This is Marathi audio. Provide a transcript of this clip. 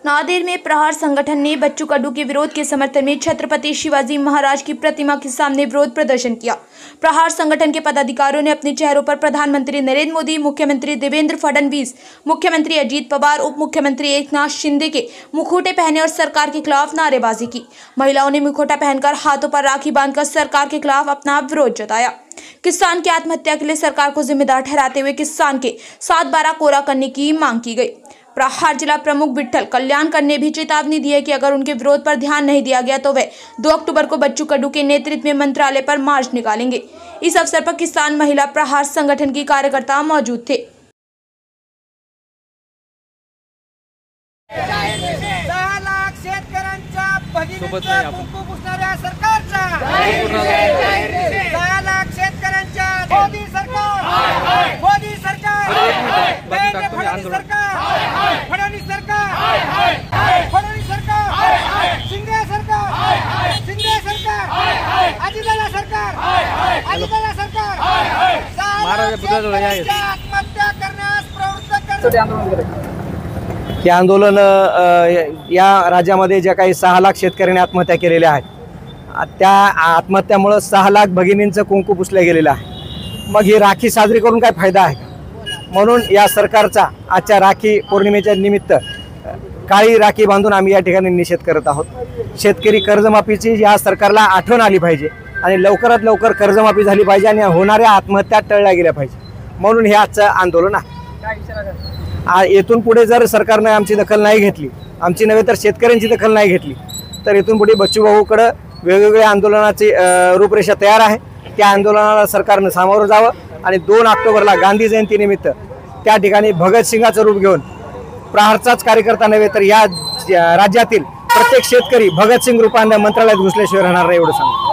नांदेड़ में प्रहार संगठन ने बच्चू कडू के विरोध के समर्थन में छत्रपति शिवाजी महाराज की प्रतिमा के सामने विरोध प्रदर्शन किया। प्रहार संगठन के पदाधिकारियों ने अपने चेहरों पर प्रधानमंत्री नरेंद्र मोदी, मुख्यमंत्री देवेंद्र फडणवीस, मुख्यमंत्री अजीत पवार, उप मुख्यमंत्री एकनाथ शिंदे के मुखौटे पहने और सरकार के खिलाफ नारेबाजी की। महिलाओं ने मुखौटा पहनकर हाथों पर राखी बांधकर सरकार के खिलाफ अपना विरोध जताया। किसान की आत्महत्या के लिए सरकार को जिम्मेदार ठहराते हुए किसान के 7/12 कोरा करने की मांग की गई। प्रहार जिला प्रमुख विठल कल्याणकर ने भी चेतावनी दी है कि अगर उनके विरोध पर ध्यान नहीं दिया गया तो वे 2 अक्टूबर को बच्चू कडू के नेतृत्व में मंत्रालय पर मार्च निकालेंगे। इस अवसर पर किसान महिला प्रहार संगठन की कार्यकर्ता मौजूद थे। 10 लाख शेतकऱ्यांच्या भगिनींचा कुंकू पुसणाऱ्या सरकारचा 10 लाख शेतकऱ्यांच्या मोदी सरकार फडणवीस सरकार शिंदे सरकार अजितदादा सरकार आत्महत्या करण्यास प्रवृत्त करण्यास हे आंदोलन या राज्यामध्ये ज्या काही 6 लाख शेतकऱ्यांनी आत्महत्या केलेल्या आहेत त्या आत्महत्यामुळे 6 लाख भगिनींचं कुंकू पुसलं गेलेलं आहे। मग ही राखी साजरी करून काय फायदा आहे? म्हणून या सरकारचा आजच्या राखी पौर्णिमेच्या निमित्त काळी राखी बांधून आम्ही या ठिकाणी निषेध करत आहोत। शेतकरी कर्जमाफीची या सरकारला आठवण आली पाहिजे आणि लवकरात लवकर कर्जमाफी झाली पाहिजे आणि होणाऱ्या आत्महत्या टळल्या गेल्या पाहिजे, म्हणून हे आजचं आंदोलन आहे। येथून पुढे जर सरकारने आमची दखल नाही घेतली, आमची नव्हे तर शेतकऱ्यांची दखल नाही घेतली, तर इथून पुढे बच्चूभाऊकडे वेगवेगळ्या आंदोलनाची रूपरेषा तयार आहे। त्या आंदोलनाला सरकारने सामोरं जावं आणि 2 ऑक्टोबरला गांधी जयंतीनिमित्त त्या ठिकाणी भगतसिंगाचं रूप घेऊन प्रहारचाच कार्यकर्ता नव्हे तर या राज्यातील प्रत्येक शेतकरी भगतसिंग रूपाने मंत्रालयात घुसल्याशिवाय राहणार नाही, एवढं सांगतो।